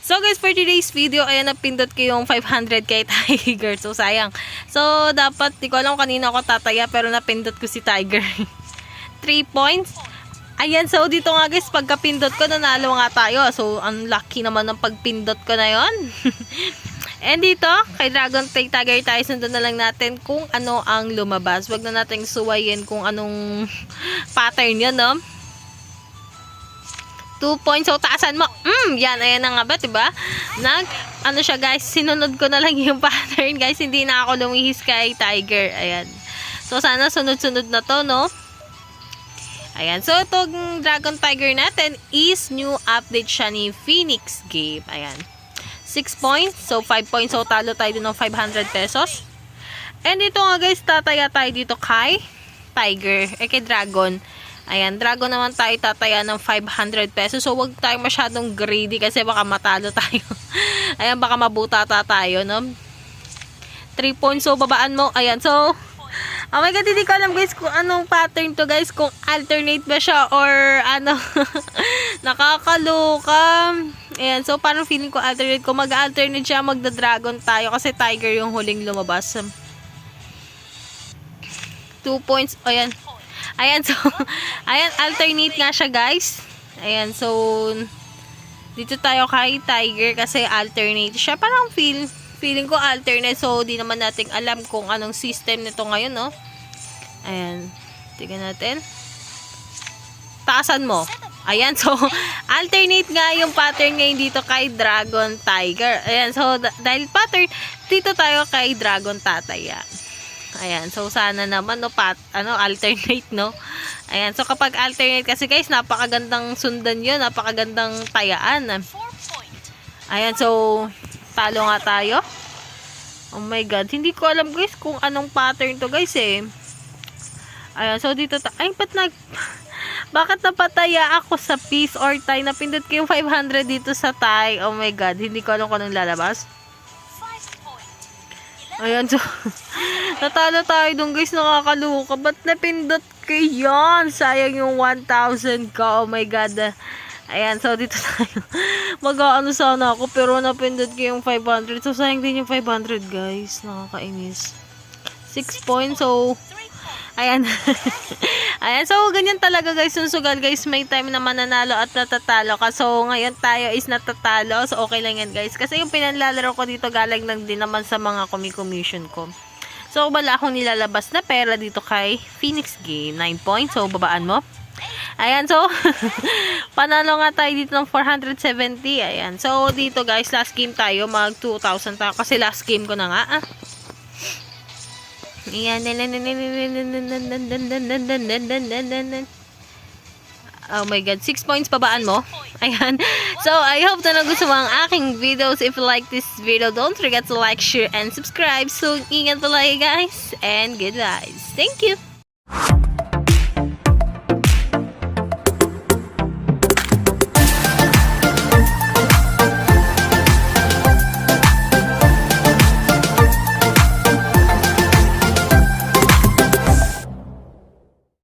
So guys, for today's video, ayan, napindot ko yung 500k Tiger. So sayang. So dapat, di ko alam kanina ako tataya, pero napindot ko si Tiger. 3 points. Ayan, so dito nga guys, pagkapindot ko, nanalo nga tayo. So, ang lucky naman ng pagpindot ko na yon. And dito, kay Dragon Tiger tayo, sundan na lang natin kung ano ang lumabas. Wag na natin suwayin kung anong pattern yun, no? 2 points. So, taasan mo. Yan, ayan na nga ba, diba? Ano siya guys, sinunod ko na lang yung pattern, guys. Hindi na ako lumihis kay Tiger. Ayan. So, sana sunod-sunod na to, no? Ayan. So, itong Dragon Tiger natin is new update siya ni Phoenix Game. Ayan. 6 points. So, 5 points. So, talo tayo din ng 500 pesos. And ito nga guys, tataya tayo dito kay Tiger. Kay Dragon. Ayan. Dragon naman tayo tataya ng 500 pesos. So, wag tayo masyadong greedy kasi baka matalo tayo. Ayan, baka mabutata tayo, no? 3 points. So, babaan mo. Ayan. So, oh my god, hindi ko alam guys kung anong pattern to guys. Kung alternate ba siya or ano. Nakakaloka. Ayan, so parang feeling ko alternate. Kung mag-alternate siya, magda-dragon tayo. Kasi Tiger yung huling lumabas. 2 points. Ayan. Ayan, so, ayan, alternate nga siya guys. Ayan, so, dito tayo kay Tiger kasi alternate siya. Parang feeling ko alternate, so di naman natin alam kung anong system nito ngayon, no? Ayan. Tingnan natin. Taasan mo. Ayan, so, alternate nga yung pattern ngayon dito kay Dragon Tiger. Ayan, so, dahil pattern, dito tayo kay Dragon Tataya. Ayan, so, sana naman, no, alternate, no? Ayan, so, kapag alternate kasi, guys, napakagandang sundan yun, napakagandang tayaan. Ayan, so, talo nga tayo. Oh my god. Hindi ko alam guys kung anong pattern to guys eh. Ayan. So dito ay bakit napataya ako sa piece or tie? Napindot ko yung 500 dito sa tie. Oh my god. Hindi ko alam kung anong lalabas. Ayan. So natalo tayo dun guys. Nakakaluka. Ba't napindot ko yan? Sayang yung 1,000 ka. Oh my god. Ayan, so dito tayo. Mag-aano sana ako, pero napindot ko yung 500. So, sayang din yung 500, guys. Nakakainis. 6 points, so, ayan. Ayan, so, ganyan talaga, guys. Yung sugal, guys, may time na mananalo at natatalo ka. So, ngayon tayo is natatalo. So, okay lang yan, guys. Kasi yung pinanlalaro ko dito, galing lang din naman sa mga commission ko. So, wala akong nilalabas na pera dito kay Phoenix Game. 9 points, so, babaan mo. Ayan, so, panalo nga tayo dito ng 470. Ayan, so, dito guys, last game tayo, mag 2,000 tayo. Kasi last game ko na nga, Ayan. Oh my god, 6 points, pabaan mo. Ayan. So, I hope na nagustuhan mo ang aking videos. If you like this video, don't forget to like, share, and subscribe. So, ingat pala guys. And goodbye. Thank you.